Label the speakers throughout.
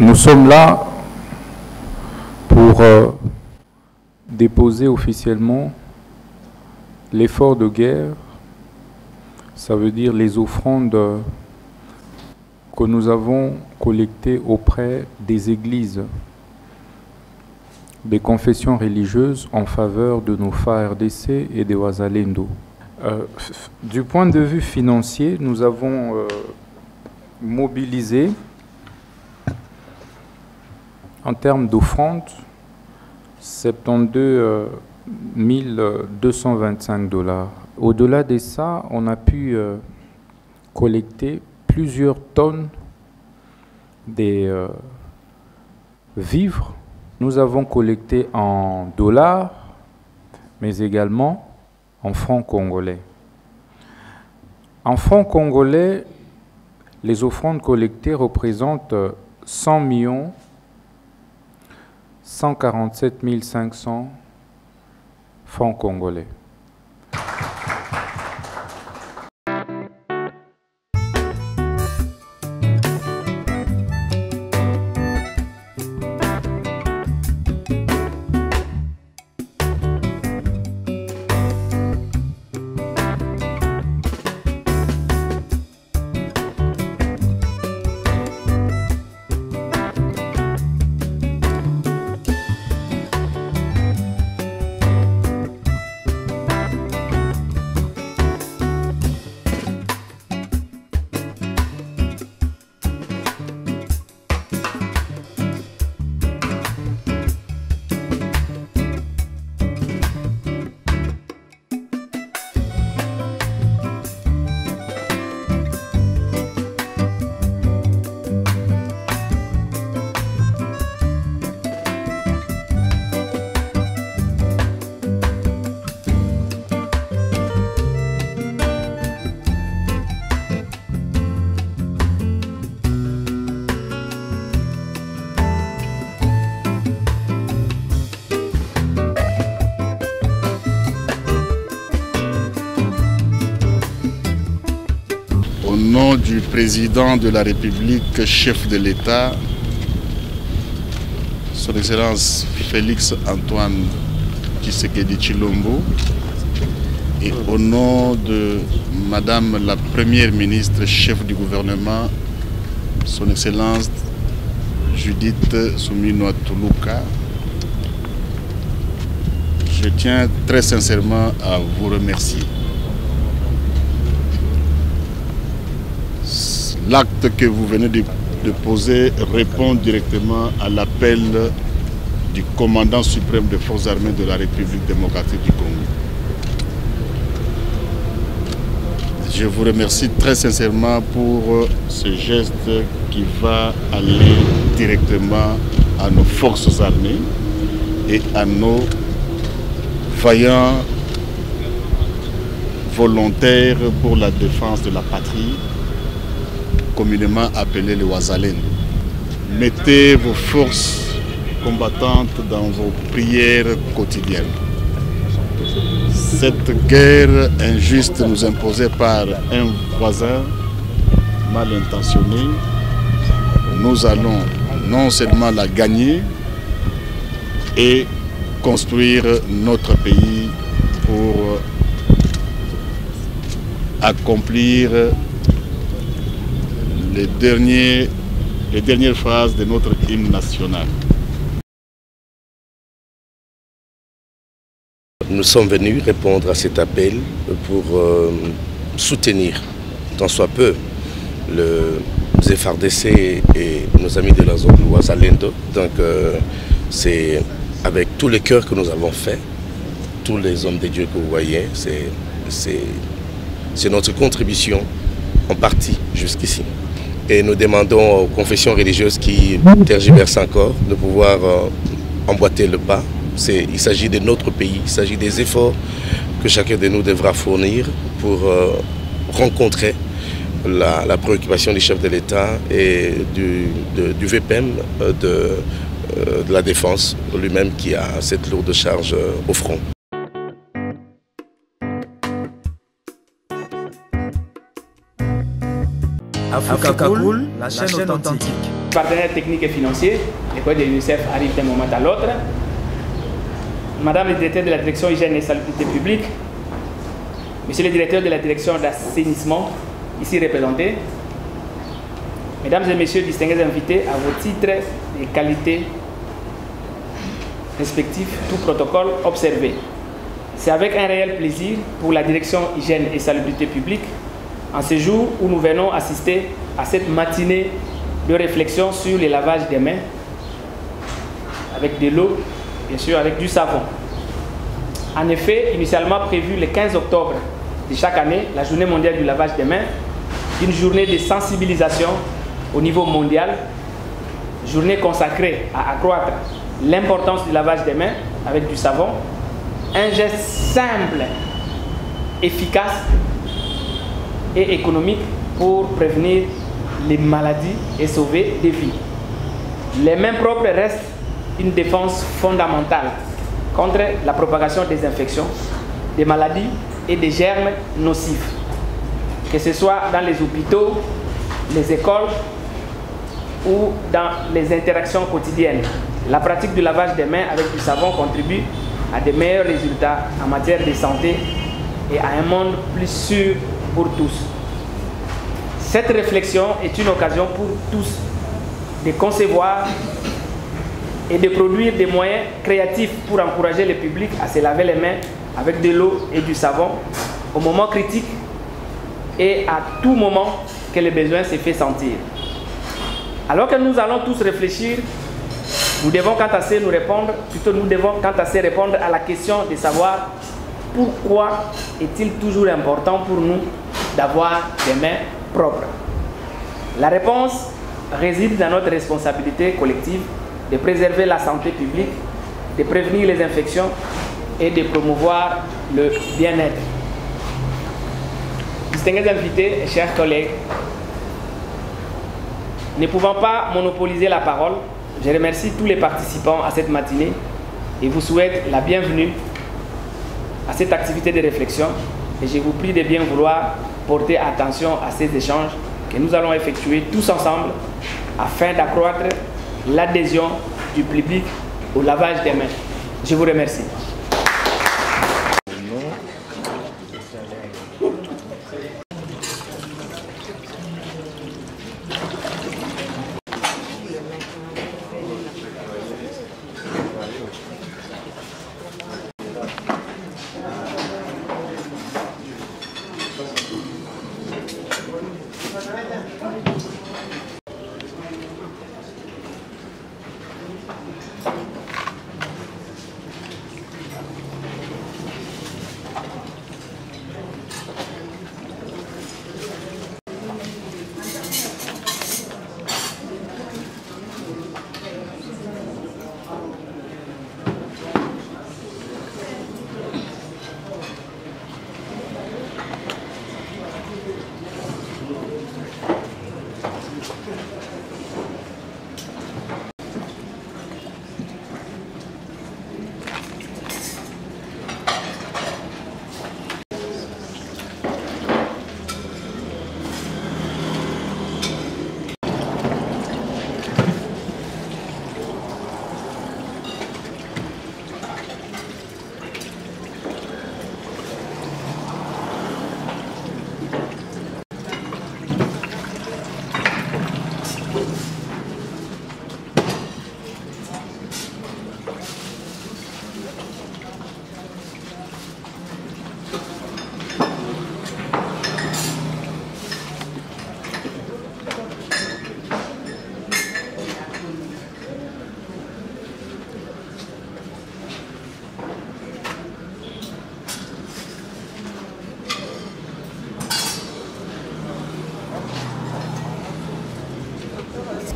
Speaker 1: Nous sommes là pour déposer officiellement l'effort de guerre, ça veut dire les offrandes que nous avons collectées auprès des églises, des confessions religieuses en faveur de nos FARDC et des Wazalendo. Du point de vue financier, nous avons mobilisé en termes d'offrandes 72 225 $. Au-delà de ça, on a pu collecter plusieurs tonnes des vivres. Nous avons collecté en dollars, mais également en francs congolais. En francs congolais, les offrandes collectées représentent 100 147 500 francs congolais.
Speaker 2: Au nom du président de la République, chef de l'État, Son Excellence Félix Antoine Tshisekedi Tshilombo, et au nom de Madame la Première ministre, chef du gouvernement, Son Excellence Judith Suminwa Tuluka, je tiens très sincèrement à vous remercier. L'acte que vous venez de poser répond directement à l'appel du commandant suprême des forces armées de la République démocratique du Congo. Je vous remercie très sincèrement pour ce geste qui va aller directement à nos forces armées et à nos vaillants volontaires pour la défense de la patrie, communément appelés les Wazalendo. Mettez vos forces combattantes dans vos prières quotidiennes. Cette guerre injuste nous imposée par un voisin mal intentionné, nous allons non seulement la gagner et construire notre pays pour accomplir les dernières phrases de notre hymne national.
Speaker 3: Nous sommes venus répondre à cet appel pour soutenir, tant soit peu, les FARDC et nos amis de la zone de Wazalendo. Donc c'est avec tout le cœur que nous avons fait, tous les hommes de Dieu que vous voyez, c'est notre contribution en partie jusqu'ici. Et nous demandons aux confessions religieuses qui tergiversent encore de pouvoir emboîter le pas. Il s'agit de notre pays, il s'agit des efforts que chacun de nous devra fournir pour rencontrer la préoccupation du chef de l'État et du VPM de la défense lui-même qui a cette lourde charge au front.
Speaker 4: Africa Cool, la chaîne authentique. partenaires techniques et financiers, l'école de l'UNICEF arrive d'un moment à l'autre, Madame le directeur de la direction hygiène et salubrité publique, Monsieur le directeur de la direction d'assainissement, ici représenté, Mesdames et Messieurs distingués invités à vos titres et qualités respectifs, tout protocole observé. C'est avec un réel plaisir pour la direction hygiène et salubrité publique, en ce jour où nous venons assister à cette matinée de réflexion sur le lavage des mains, avec de l'eau, bien sûr avec du savon. En effet, initialement prévu le 15 octobre de chaque année, la journée mondiale du lavage des mains, une journée de sensibilisation au niveau mondial, journée consacrée à accroître l'importance du lavage des mains avec du savon, un geste simple, efficace et économique pour prévenir les maladies et sauver des vies. Les mains propres restent une défense fondamentale contre la propagation des infections, des maladies et des germes nocifs, que ce soit dans les hôpitaux, les écoles ou dans les interactions quotidiennes. La pratique du lavage des mains avec du savon contribue à de meilleurs résultats en matière de santé et à un monde plus sûr pour tous. Cette réflexion est une occasion pour tous de concevoir et de produire des moyens créatifs pour encourager le public à se laver les mains avec de l'eau et du savon au moment critique et à tout moment que le besoin se fait sentir. Alors que nous allons tous réfléchir, nous devons quant à ce répondre à la question de savoir pourquoi est-il toujours important pour nous d'avoir des mains propres. La réponse réside dans notre responsabilité collective de préserver la santé publique, de prévenir les infections et de promouvoir le bien-être. Distingués invités et chers collègues, ne pouvant pas monopoliser la parole, je remercie tous les participants à cette matinée et vous souhaite la bienvenue à cette activité de réflexion et je vous prie de bien vouloir porter attention à ces échanges que nous allons effectuer tous ensemble afin d'accroître l'adhésion du public au lavage des mains. Je vous remercie.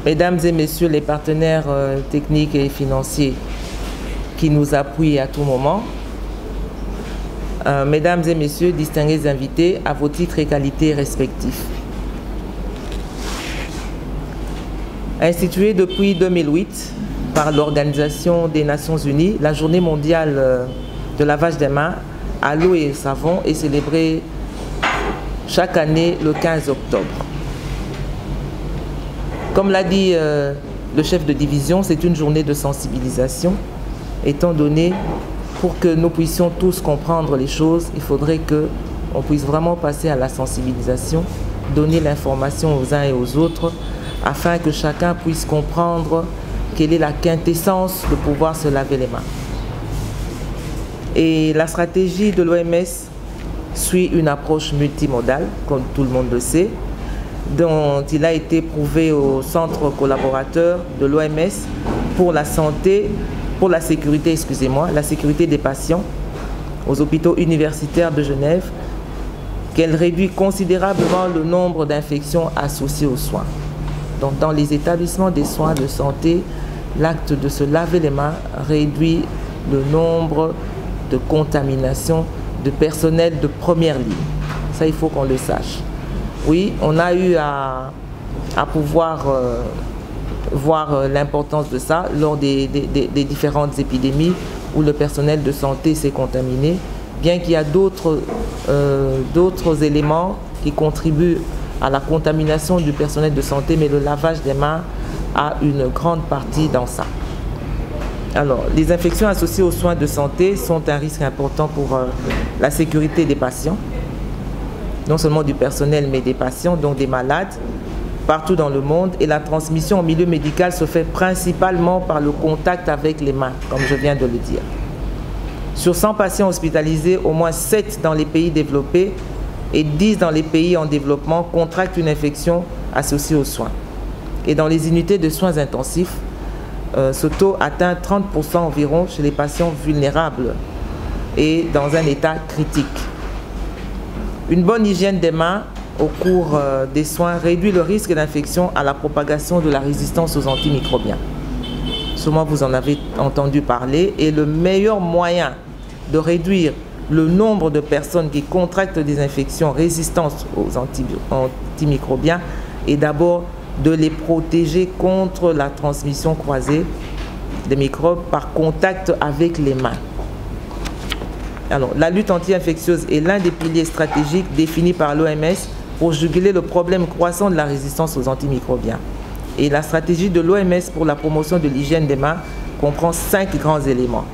Speaker 5: Mesdames et Messieurs les partenaires techniques et financiers qui nous appuient à tout moment, Mesdames et Messieurs distingués invités à vos titres et qualités respectifs. Instituée depuis 2008 par l'Organisation des Nations Unies, la Journée mondiale de lavage des mains à l'eau et au savon est célébrée chaque année le 15 octobre. Comme l'a dit le chef de division, c'est une journée de sensibilisation, étant donné, pour que nous puissions tous comprendre les choses, il faudrait qu'on puisse vraiment passer à la sensibilisation, donner l'information aux uns et aux autres, afin que chacun puisse comprendre quelle est la quintessence de pouvoir se laver les mains. Et la stratégie de l'OMS suit une approche multimodale, comme tout le monde le sait, dont il a été prouvé au centre collaborateur de l'OMS pour la santé, pour la sécurité, excusez-moi, la sécurité des patients aux hôpitaux universitaires de Genève, qu'elle réduit considérablement le nombre d'infections associées aux soins. Donc, dans les établissements des soins de santé, l'acte de se laver les mains réduit le nombre de contaminations de personnel de première ligne. Ça, il faut qu'on le sache. Oui, on a eu à pouvoir voir l'importance de ça lors des différentes épidémies où le personnel de santé s'est contaminé, bien qu'il y a d'autres éléments qui contribuent à la contamination du personnel de santé, mais le lavage des mains a une grande partie dans ça. Alors, les infections associées aux soins de santé sont un risque important pour la sécurité des patients, non seulement du personnel, mais des patients, donc des malades, partout dans le monde. Et la transmission au milieu médical se fait principalement par le contact avec les mains, comme je viens de le dire. Sur 100 patients hospitalisés, au moins 7 dans les pays développés et 10 dans les pays en développement contractent une infection associée aux soins. Et dans les unités de soins intensifs, ce taux atteint 30% environ chez les patients vulnérables et dans un état critique. Une bonne hygiène des mains au cours des soins réduit le risque d'infection à la propagation de la résistance aux antimicrobiens. Sûrement vous en avez entendu parler, et le meilleur moyen de réduire le nombre de personnes qui contractent des infections résistantes aux antimicrobiens est d'abord de les protéger contre la transmission croisée des microbes par contact avec les mains. Alors, la lutte anti-infectieuse est l'un des piliers stratégiques définis par l'OMS pour juguler le problème croissant de la résistance aux antimicrobiens. Et la stratégie de l'OMS pour la promotion de l'hygiène des mains comprend 5 grands éléments.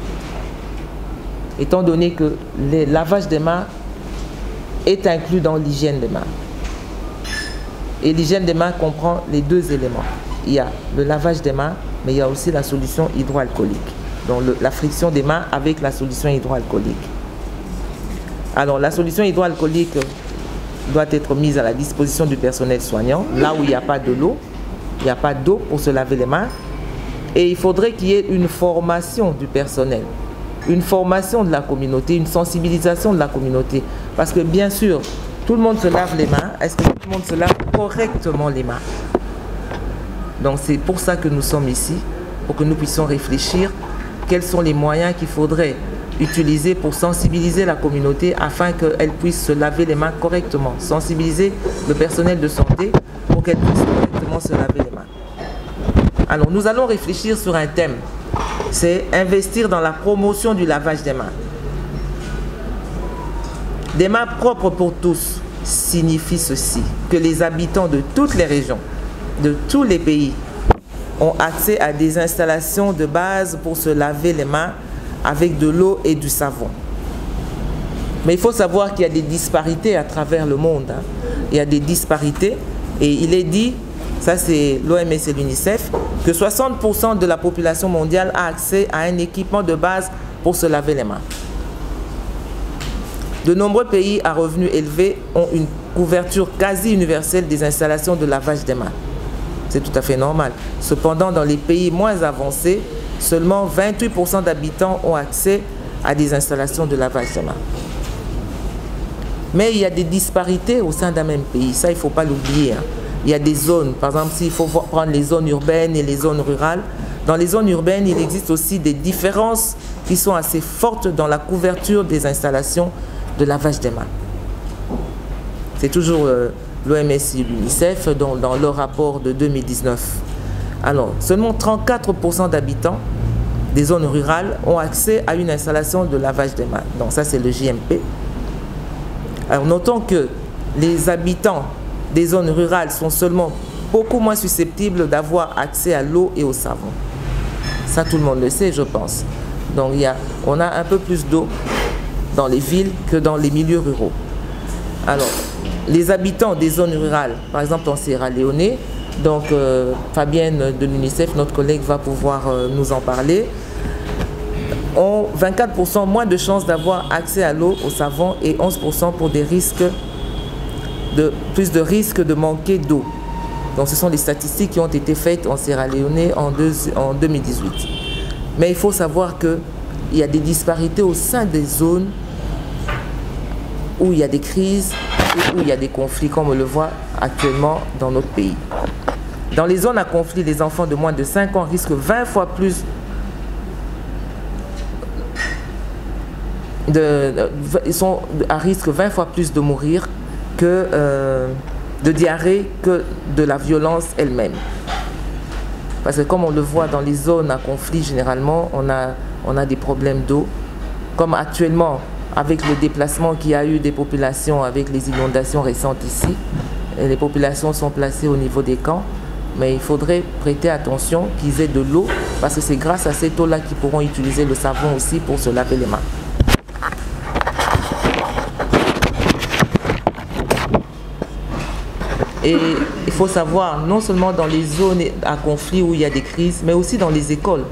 Speaker 5: Étant donné que le lavage des mains est inclus dans l'hygiène des mains. Et l'hygiène des mains comprend les 2 éléments. Il y a le lavage des mains, mais il y a aussi la solution hydroalcoolique. Donc la friction des mains avec la solution hydroalcoolique. Alors la solution hydroalcoolique doit être mise à la disposition du personnel soignant, là où il n'y a pas de l'eau. Il n'y a pas d'eau pour se laver les mains. Et il faudrait qu'il y ait une formation du personnel, une formation de la communauté, une sensibilisation de la communauté. Parce que bien sûr, tout le monde se lave les mains. Est-ce que tout le monde se lave correctement les mains? Donc c'est pour ça que nous sommes ici, pour que nous puissions réfléchir quels sont les moyens qu'il faudrait utiliser pour sensibiliser la communauté afin qu'elle puisse se laver les mains correctement. Sensibiliser le personnel de santé pour qu'elle puisse correctement se laver les mains. Alors nous allons réfléchir sur un thème, c'est investir dans la promotion du lavage des mains. Des mains propres pour tous signifie ceci, que les habitants de toutes les régions, de tous les pays, ont accès à des installations de base pour se laver les mains avec de l'eau et du savon. Mais il faut savoir qu'il y a des disparités à travers le monde. Il y a des disparités et il est dit, ça c'est l'OMS et l'UNICEF, que 60% de la population mondiale a accès à un équipement de base pour se laver les mains. De nombreux pays à revenus élevés ont une couverture quasi universelle des installations de lavage des mains. C'est tout à fait normal. Cependant, dans les pays moins avancés, seulement 28% d'habitants ont accès à des installations de lavage des mains. Mais il y a des disparités au sein d'un même pays. Ça, il ne faut pas l'oublier. Il y a des zones. Par exemple, s'il faut prendre les zones urbaines et les zones rurales, dans les zones urbaines, il existe aussi des différences qui sont assez fortes dans la couverture des installations de lavage des mains. C'est toujours l'OMS et l'UNICEF dans leur rapport de 2019. Alors, seulement 34% d'habitants des zones rurales ont accès à une installation de lavage des mains. Donc ça, c'est le JMP. Alors, notons que les habitants des zones rurales sont seulement beaucoup moins susceptibles d'avoir accès à l'eau et au savon. Ça, tout le monde le sait, je pense. Donc, on a un peu plus d'eau dans les villes que dans les milieux ruraux. Alors, les habitants des zones rurales, par exemple en Sierra Leone, donc Fabienne de l'UNICEF, notre collègue, va pouvoir nous en parler, ont 24% moins de chances d'avoir accès à l'eau, au savon et 11% pour des risques plus de risques de manquer d'eau. Donc ce sont les statistiques qui ont été faites en Sierra Leone en 2018. Mais il faut savoir qu'il y a des disparités au sein des zones où il y a des crises et où il y a des conflits, comme on le voit actuellement dans notre pays. Dans les zones à conflit, les enfants de moins de 5 ans risquent 20 fois plus ils sont à risque 20 fois plus de mourir que de diarrhée que de la violence elle-même. Parce que comme on le voit dans les zones à conflit, généralement, on a des problèmes d'eau. Comme actuellement, avec le déplacement qu'il y a eu des populations avec les inondations récentes ici, les populations sont placées au niveau des camps, mais il faudrait prêter attention qu'ils aient de l'eau, parce que c'est grâce à cette eau-là qu'ils pourront utiliser le savon aussi pour se laver les mains. Et il faut savoir, non seulement dans les zones à conflit où il y a des crises, mais aussi dans les écoles.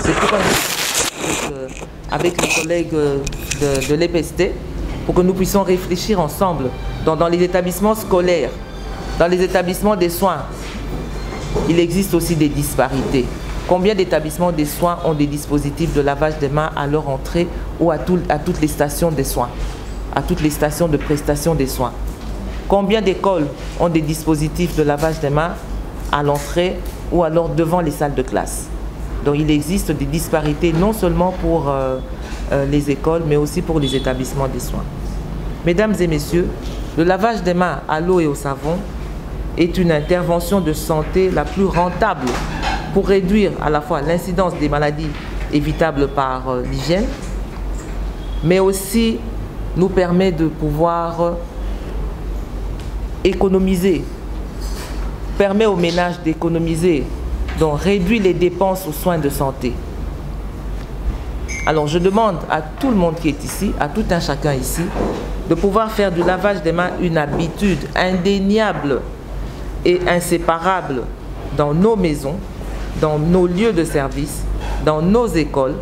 Speaker 5: C'est pourquoi avec les collègues de l'EPST, pour que nous puissions réfléchir ensemble dans les établissements scolaires, dans les établissements des soins. Il existe aussi des disparités. Combien d'établissements des soins ont des dispositifs de lavage des mains à leur entrée ou à toutes les stations des soins, à toutes les stations de prestation des soins? Combien d'écoles ont des dispositifs de lavage des mains à l'entrée ou alors devant les salles de classe? Donc il existe des disparités non seulement pour les écoles, mais aussi pour les établissements des soins. Mesdames et messieurs, le lavage des mains à l'eau et au savon est une intervention de santé la plus rentable pour réduire à la fois l'incidence des maladies évitables par l'hygiène, mais aussi nous permet de pouvoir économiser, permet aux ménages d'économiser, donc réduit les dépenses aux soins de santé. Alors je demande à tout le monde qui est ici, à tout un chacun ici, de pouvoir faire du lavage des mains une habitude indéniable et inséparable dans nos maisons, dans nos lieux de service, dans nos écoles,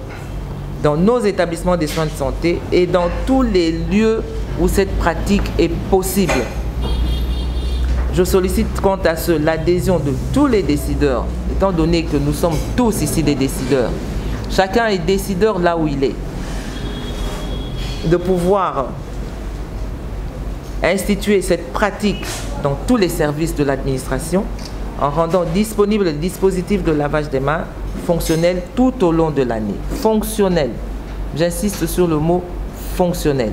Speaker 5: dans nos établissements des soins de santé et dans tous les lieux où cette pratique est possible. Je sollicite quant à ce l'adhésion de tous les décideurs, étant donné que nous sommes tous ici des décideurs. Chacun est décideur là où il est. De pouvoir instituer cette pratique dans tous les services de l'administration en rendant disponible le dispositif de lavage des mains fonctionnel tout au long de l'année. Fonctionnel. J'insiste sur le mot fonctionnel.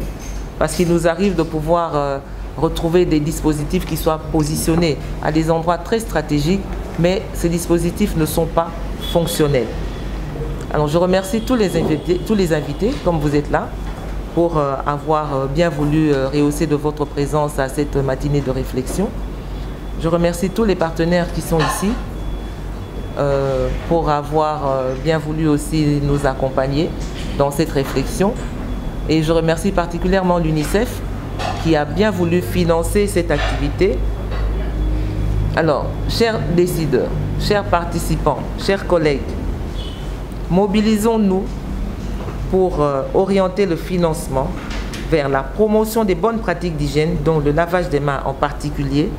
Speaker 5: Parce qu'il nous arrive de pouvoir retrouver des dispositifs qui soient positionnés à des endroits très stratégiques, mais ces dispositifs ne sont pas fonctionnels. Alors je remercie tous les invités, comme vous êtes là, pour avoir bien voulu rehausser de votre présence à cette matinée de réflexion. Je remercie tous les partenaires qui sont ici pour avoir bien voulu aussi nous accompagner dans cette réflexion. Et je remercie particulièrement l'UNICEF qui a bien voulu financer cette activité. Alors, chers décideurs, chers participants, chers collègues, mobilisons-nous pour orienter le financement vers la promotion des bonnes pratiques d'hygiène, dont le lavage des mains en particulier,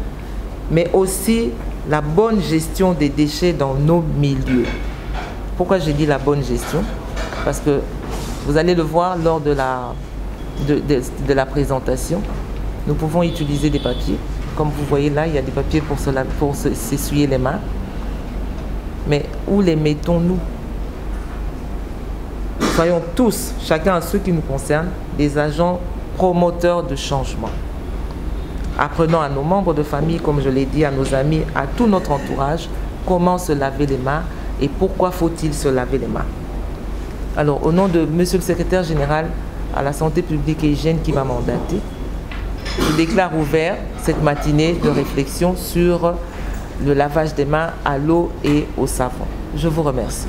Speaker 5: mais aussi la bonne gestion des déchets dans nos milieux. Pourquoi j'ai dit la bonne gestion? Parce que vous allez le voir lors de la présentation, nous pouvons utiliser des papiers. Comme vous voyez là, il y a des papiers pour s'essuyer les mains. Mais où les mettons-nous? Soyons tous, chacun à ceux qui nous concernent, des agents promoteurs de changement. Apprenons à nos membres de famille, comme je l'ai dit, à nos amis, à tout notre entourage, comment se laver les mains et pourquoi faut-il se laver les mains. Alors, au nom de Monsieur le Secrétaire Général à la Santé publique et hygiène qui m'a mandaté, je déclare ouvert cette matinée de réflexion sur le lavage des mains à l'eau et au savon. Je vous remercie.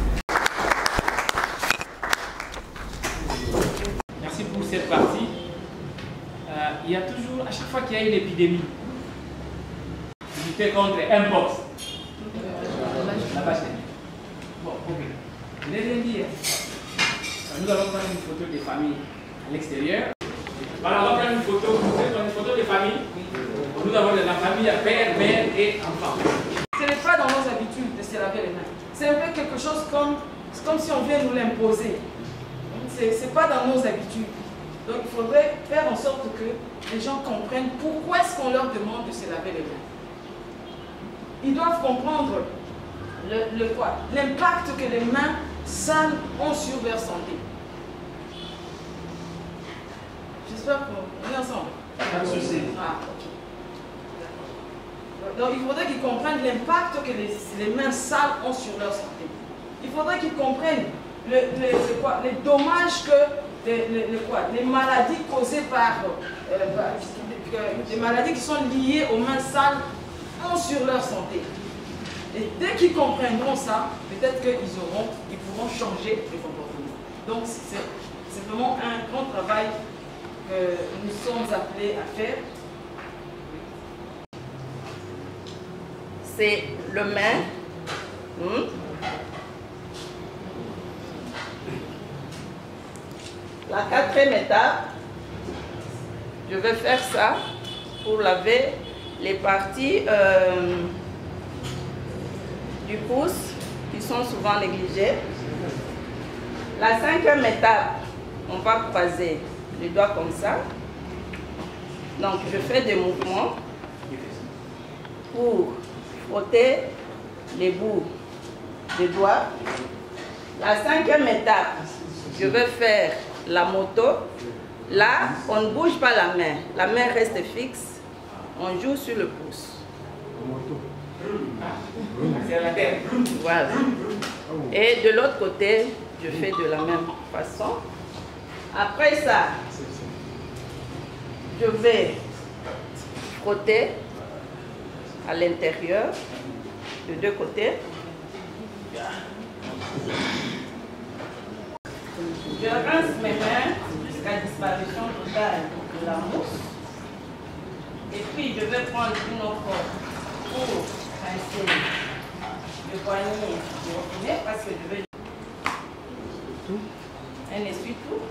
Speaker 4: Merci pour cette partie. Il y a toujours, à chaque fois qu'il y a une épidémie, lutter contre Mpox. Lavage des mains. Bon, ok. Je n'ai rien dit. Nous allons prendre une photo des familles à l'extérieur. Voilà, on va prendre une photo des familles. Nous avons la famille à père, mère et enfant.
Speaker 6: Ce n'est pas dans nos habitudes de se laver les mains. C'est un peu quelque chose comme si on vient nous l'imposer. Ce n'est pas dans nos habitudes. Donc il faudrait faire en sorte que les gens comprennent pourquoi est-ce qu'on leur demande de se laver les mains. Ils doivent comprendre l'impact que les mains sales ont sur leur santé. J'espère qu'on est ensemble.
Speaker 4: Pas de souci.
Speaker 6: Ah, ok. Donc il faudrait qu'ils comprennent l'impact que les mains sales ont sur leur santé. Il faudrait qu'ils comprennent les dommages que les maladies causées par des maladies qui sont liées aux mains sales ont sur leur santé. Et dès qu'ils comprendront ça, peut-être qu'ils pourront changer de comportement. Donc c'est vraiment un grand travail que nous sommes appelés à faire.
Speaker 7: C'est le main. La quatrième étape, je vais faire ça pour laver les parties du pouce qui sont souvent négligées. La cinquième étape, on va croiser les doigts comme ça. Donc je fais des mouvements pour frotter les bouts des doigts. La cinquième étape, je vais faire la moto. Là, on ne bouge pas la main reste fixe, on joue sur le pouce. Voilà. Et de l'autre côté, je fais de la même façon. Après ça, je vais frotter à l'intérieur, de deux côtés. Je rince mes mains jusqu'à disparition totale de la mousse. Et puis je vais prendre une autre pour rincer le poignet du robinet parce que je vais un essuie-tout.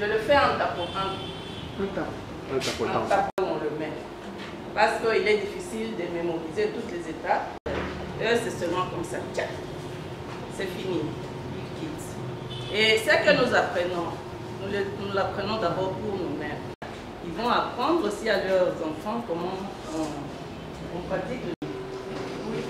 Speaker 7: Je le fais en tapotant. En tapotant, on le met. Parce qu'il est difficile de mémoriser toutes les étapes. C'est seulement comme ça. Tiens, c'est fini. Et ce que nous apprenons, nous l'apprenons d'abord pour nous-mêmes. Ils vont apprendre aussi à leurs enfants comment on pratique. Oui.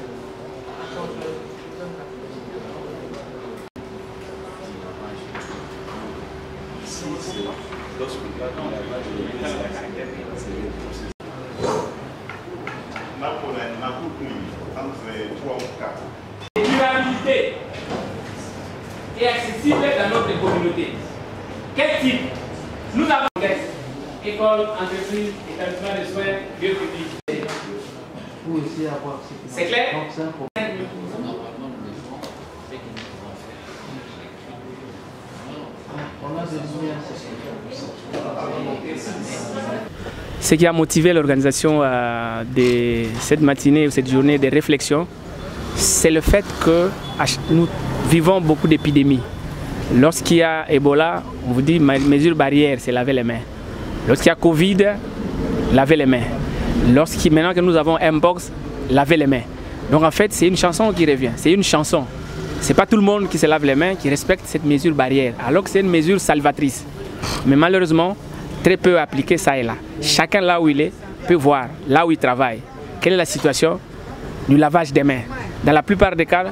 Speaker 4: Durabilité et accessible dans notre communauté. Quel type? Nous avons école, entreprise, établissement de soins, lieu public. C'est clair? Ce qui a motivé l'organisation de cette matinée ou cette journée de réflexion, c'est le fait que nous vivons beaucoup d'épidémies. Lorsqu'il y a Ebola, on vous dit mesure barrière, c'est laver les mains. Lorsqu'il y a Covid, laver les mains. Maintenant que nous avons Mpox, laver les mains. Donc en fait, c'est une chanson qui revient. C'est une chanson. Ce n'est pas tout le monde qui se lave les mains, qui respecte cette mesure barrière, alors que c'est une mesure salvatrice. Mais malheureusement, très peu appliquée ça et là. Chacun là où il est peut voir, là où il travaille, quelle est la situation du lavage des mains. Dans la plupart des cas,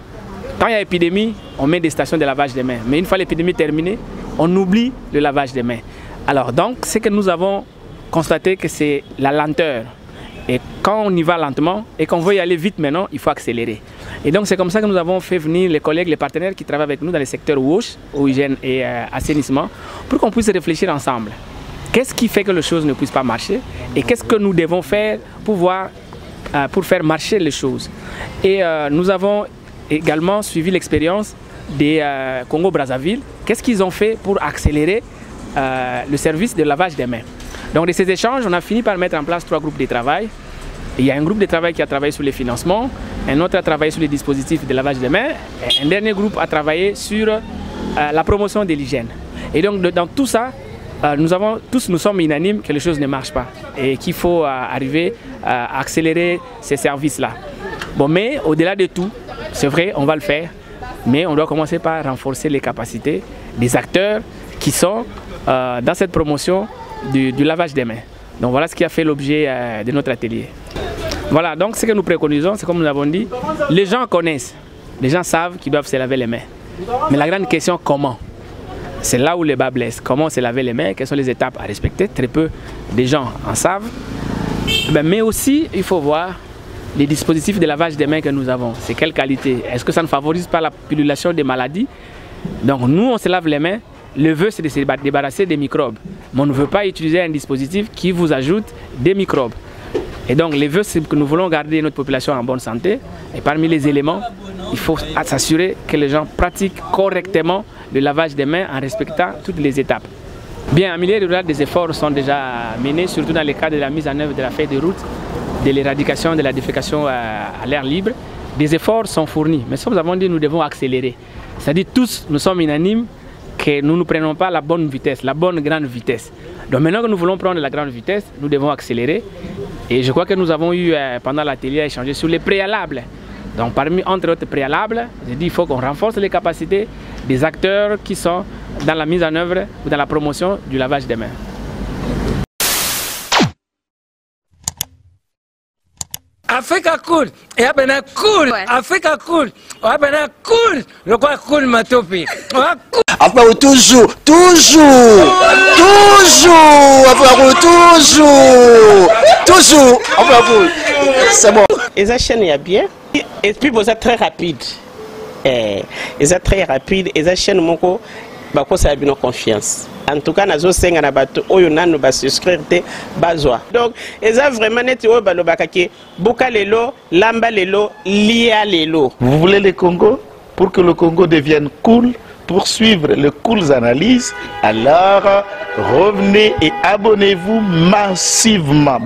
Speaker 4: quand il y a épidémie, on met des stations de lavage des mains. Mais une fois l'épidémie terminée, on oublie le lavage des mains. Alors donc, ce que nous avons constaté, que c'est la lenteur. Et quand on y va lentement et qu'on veut y aller vite maintenant, il faut accélérer. Et donc c'est comme ça que nous avons fait venir les collègues, les partenaires qui travaillent avec nous dans les secteurs WASH, eau, hygiène et assainissement, pour qu'on puisse réfléchir ensemble. qu'est-ce qui fait que les choses ne puissent pas marcher et qu'est-ce que nous devons faire pour faire marcher les choses. Et nous avons également suivi l'expérience des Congo-Brazzaville. Qu'est-ce qu'ils ont fait pour accélérer le service de lavage des mains. Donc de ces échanges, on a fini par mettre en place 3 groupes de travail. Il y a un groupe de travail qui a travaillé sur les financements, un autre a travaillé sur les dispositifs de lavage des mains, et un dernier groupe a travaillé sur la promotion de l'hygiène. Et donc dans tout ça, nous sommes unanimes que les choses ne marchent pas et qu'il faut arriver à accélérer ces services-là. Bon, mais au-delà de tout, c'est vrai, on va le faire, mais on doit commencer par renforcer les capacités des acteurs qui sont dans cette promotion du lavage des mains. Donc voilà ce qui a fait l'objet de notre atelier. Voilà, donc ce que nous préconisons, c'est comme nous avons dit, les gens connaissent, les gens savent qu'ils doivent se laver les mains. Mais la grande question, comment? C'est là où le bas blesse. Comment se laver les mains? Quelles sont les étapes à respecter? Très peu de gens en savent. Mais aussi, il faut voir les dispositifs de lavage des mains que nous avons. C'est quelle qualité? Est-ce que ça ne favorise pas la pullulation des maladies? Donc nous, on se lave les mains. Le vœu, c'est de se débarrasser des microbes. Mais on ne veut pas utiliser un dispositif qui vous ajoute des microbes. Et donc, le vœu, c'est que nous voulons garder notre population en bonne santé. Et parmi les éléments, il faut s'assurer que les gens pratiquent correctement le lavage des mains en respectant toutes les étapes. Bien, en milieu rural, des efforts sont déjà menés, surtout dans le cadre de la mise en œuvre de la feuille de route, de l'éradication de la défécation à l'air libre. Des efforts sont fournis. Mais comme nous avons dit, nous devons accélérer. C'est-à-dire tous, nous sommes unanimes que nous ne prenons pas la bonne vitesse, la bonne grande vitesse. Donc maintenant que nous voulons prendre la grande vitesse, nous devons accélérer. Et je crois que nous avons eu pendant l'atelier à échanger sur les préalables. Donc parmi, entre autres préalables, j'ai dit qu'il faut qu'on renforce les capacités des acteurs qui sont dans la mise en œuvre ou dans la promotion du lavage des mains.
Speaker 8: Africa cool, et abena cool, Africa cool, abena cool, le quoi cool matopi.
Speaker 9: Après toujours, c'est bon.
Speaker 7: Et ça chaîne est bien, et puis vous êtes très rapide. Et ça très rapide, et ça chaîne moko, bako ça a bien confiance. En tout cas, nazo senga na bato oyo nanu ba souscrire te bazwa. Donc, eza vraiment neti oyo balobaka ke boka lelo, lamba lelo, lia lelo.
Speaker 9: Vous voulez le Congo? Pour que le Congo devienne cool, pour suivre les cool analyses, alors revenez et abonnez-vous massivement.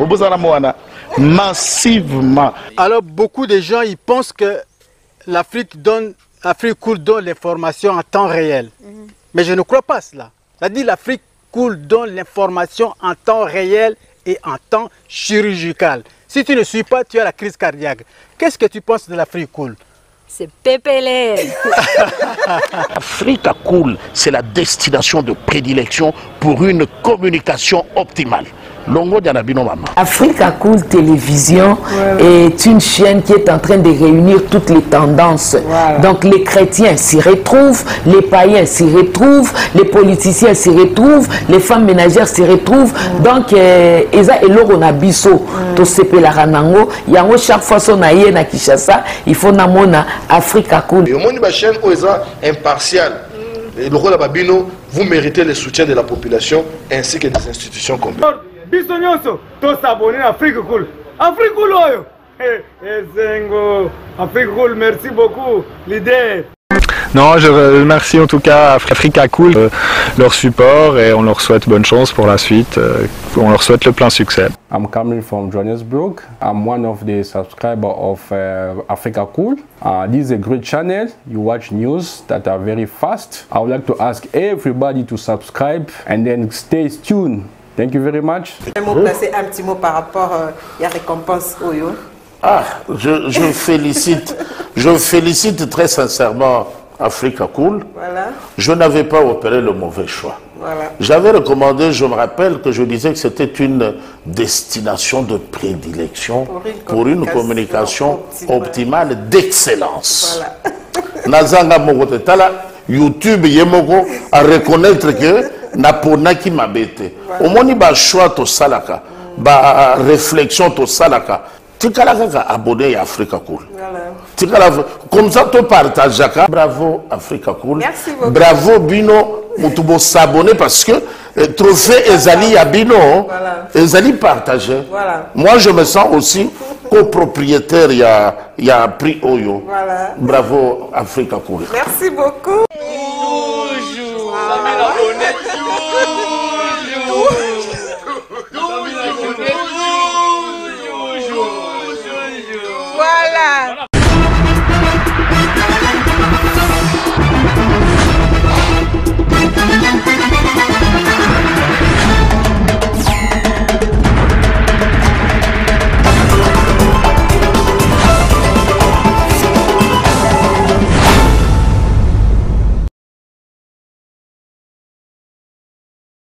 Speaker 9: Massivement.
Speaker 10: Alors beaucoup de gens ils pensent que l'Afrique cool donne l'information en temps réel. Mais je ne crois pas cela. C'est-à-dire l'Afrique cool donne l'information en temps réel et en temps chirurgical. Si tu ne suis pas, tu as la crise cardiaque. Qu'est-ce que tu penses de l'Afrique cool?
Speaker 11: C'est PPL.
Speaker 9: Africa Cool, c'est la destination de prédilection pour une communication optimale.
Speaker 5: Africa Cool Télévision est une chaîne qui est en train de réunir toutes les tendances. Donc les chrétiens s'y retrouvent, les païens s'y retrouvent, les politiciens s'y retrouvent, les femmes ménagères s'y retrouvent. Donc Eza Eloro na biso to sepela ranango, yango chaque fois son aye na Kinshasa, il faut namona Africa Cool.
Speaker 9: Et au monde de chaîne Eza impartial. Et le rôle Babino, vous méritez le soutien de la population ainsi que des institutions complètes.
Speaker 12: Biso nyonso to s'abonner à Africa Cool. Africa Cool oyo. Zengo. Africa Cool, merci beaucoup leader.
Speaker 13: Non, je remercie en tout cas Africa Cool leur support et on leur souhaite bonne chance pour la suite. On leur souhaite le plein succès.
Speaker 14: I'm coming from Johannesburg. I'm one of the subscribers of Africa Cool. This is a great channel. You watch news that are very fast. I would like to ask everybody to subscribe and then stay tuned. Thank you very much.
Speaker 15: Placer un petit mot par rapport à la récompense Oyo.
Speaker 9: Ah, je félicite très sincèrement Africa Cool. Voilà. Je n'avais pas opéré le mauvais choix. Voilà. J'avais recommandé, je me rappelle que je disais que c'était une destination de prédilection pour une communication optimale d'excellence. Nazanga Mogotala, YouTube Yemoko a reconnaître que Napona qui m'a bêté. Au moins, il choix to salaka, ba réflexion to salaka. Tu as abonné à Africa Cool. Comme ça, tu partages. Bravo Africa Cool.
Speaker 15: Merci beaucoup.
Speaker 9: Bravo Bino, tu s'abonner parce que trophée Ezali Yabino,
Speaker 15: Voilà.
Speaker 9: Ezali partagé.
Speaker 15: Voilà.
Speaker 9: Moi, je me sens aussi copropriétaire, il y a prix Oyo.
Speaker 15: Voilà.
Speaker 9: Bravo, Africa Cool.
Speaker 15: Merci beaucoup.